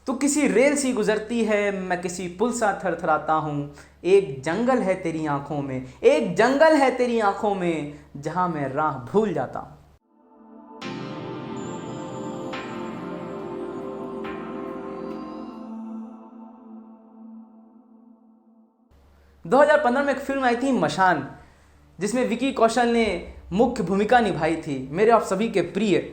तू किसी रेल सी गुजरती है, मैं किसी पुल सा थरथराता हूँ। एक जंगल है तेरी आंखों में, एक जंगल है तेरी आंखों में, जहां मैं राह भूल जाता हूँ। 2015 में एक फिल्म आई थी मशान, जिसमें विकी कौशल ने मुख्य भूमिका निभाई थी, मेरे आप सभी के प्रिय।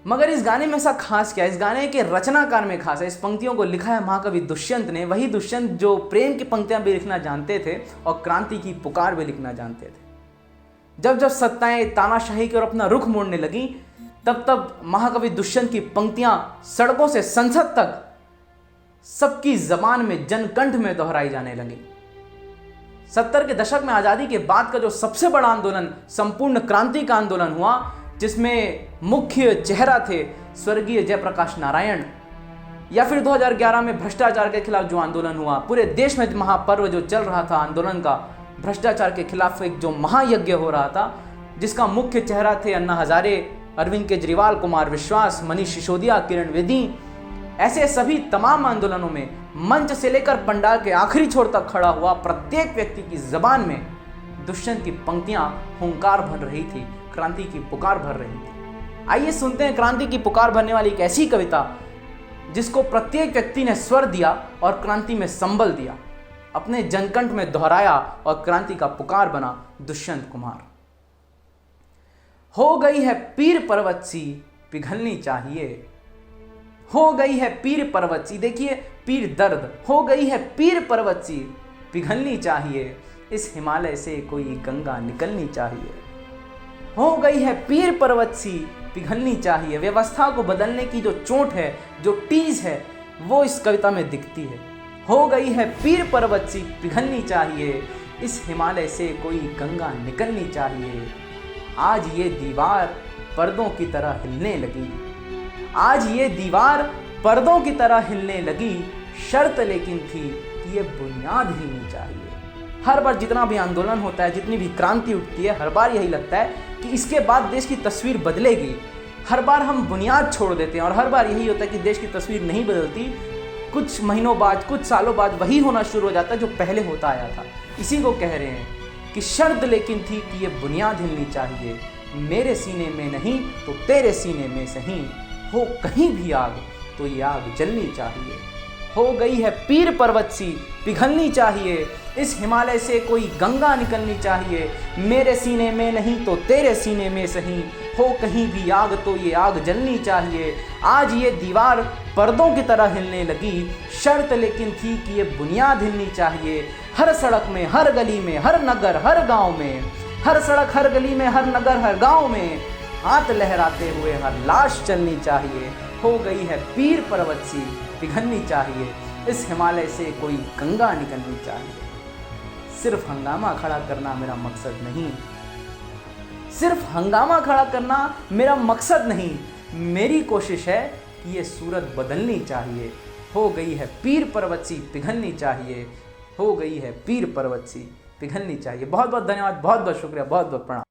मगर इस गाने में ऐसा खास क्या है? इस गाने के रचनाकार में खास है। इस पंक्तियों को लिखा है महाकवि दुष्यंत ने, वही दुष्यंत जो प्रेम की पंक्तियां भी लिखना जानते थे और क्रांति की पुकार भी लिखना जानते थे। जब जब सत्ताएं तानाशाही की ओर अपना रुख मोड़ने लगी, तब तब महाकवि दुष्यंत की पंक्तियां सड़कों से संसद तक सबकी जबान में जनकंठ में दोहराई जाने लगी। 70 के दशक में आजादी के बाद का जो सबसे बड़ा आंदोलन संपूर्ण क्रांति का आंदोलन हुआ, जिसमें मुख्य चेहरा थे स्वर्गीय जयप्रकाश नारायण, या फिर 2011 में भ्रष्टाचार के खिलाफ जो आंदोलन हुआ, पूरे देश में महापर्व जो चल रहा था आंदोलन का, भ्रष्टाचार के खिलाफ एक जो महायज्ञ हो रहा था, जिसका मुख्य चेहरा थे अन्ना हजारे, अरविंद केजरीवाल, कुमार विश्वास, मनीष सिसोदिया, किरण बेदी। ऐसे सभी तमाम आंदोलनों में मंच से लेकर पंडाल के आखिरी छोर तक खड़ा हुआ प्रत्येक व्यक्ति की जबान में दुष्यंत की पंक्तियां हुंकार भर रही थी, क्रांति की पुकार भर रही थी। आइए सुनते हैं क्रांति की पुकार भरने वाली एक ऐसी कविता जिसको प्रत्येक व्यक्ति ने स्वर दिया और क्रांति में संबल दिया, अपने जनकंठ में दोहराया और क्रांति का पुकार बना दुष्यंत कुमार। हो गई है पीर पर्वत सी पिघलनी चाहिए, हो गई है पीर पर्वत सी, देखिए पीर दर्द, हो गई है पीर पर्वत सी पिघलनी चाहिए, इस हिमालय से कोई गंगा निकलनी चाहिए। हो गई है पीर पर्वत सी पिघलनी चाहिए। व्यवस्था को बदलने की जो चोट है, जो टीज है, वो इस कविता में दिखती है। हो गई है पीर पर्वत सी पिघलनी चाहिए, इस हिमालय से कोई गंगा निकलनी चाहिए। आज ये दीवार पर्दों की तरह हिलने लगी, आज ये दीवार पर्दों की तरह हिलने लगी, शर्त लेकिन थी कि ये बुनियाद हिलनी चाहिए। हर बार जितना भी आंदोलन होता है, जितनी भी क्रांति उठती है, हर बार यही लगता है कि इसके बाद देश की तस्वीर बदलेगी। हर बार हम बुनियाद छोड़ देते हैं और हर बार यही होता है कि देश की तस्वीर नहीं बदलती। कुछ महीनों बाद, कुछ सालों बाद वही होना शुरू हो जाता है जो पहले होता आया था। इसी को कह रहे हैं कि शर्त लेकिन थी कि ये बुनियाद हिलनी चाहिए, मेरे सीने में नहीं तो तेरे सीने में सही, हो कहीं भी आग तो ये आग जलनी चाहिए। हो गई है पीर पर्वत सी पिघलनी चाहिए, इस हिमालय से कोई गंगा निकलनी चाहिए, मेरे सीने में नहीं तो तेरे सीने में सही, हो कहीं भी आग तो ये आग जलनी चाहिए। आज ये दीवार पर्दों की तरह हिलने लगी, शर्त लेकिन थी कि ये बुनियाद हिलनी चाहिए। हर सड़क में, हर गली में, हर नगर, हर गांव में, हर सड़क, हर गली में, हर नगर, हर गांव में हाथ लहराते हुए हर लाश चलनी चाहिए। हो गई है पीर पर्वत सी पिघलनी चाहिए, इस हिमालय से कोई गंगा निकलनी चाहिए। सिर्फ हंगामा खड़ा करना मेरा मकसद नहीं, सिर्फ हंगामा खड़ा करना मेरा मकसद नहीं, मेरी कोशिश है कि ये सूरत बदलनी चाहिए। हो गई है पीर पर्वत सी पिघलनी चाहिए, हो गई है पीर पर्वत सी पिघलनी चाहिए। बहुत बहुत धन्यवाद, बहुत बहुत शुक्रिया, बहुत बहुत प्रणाम।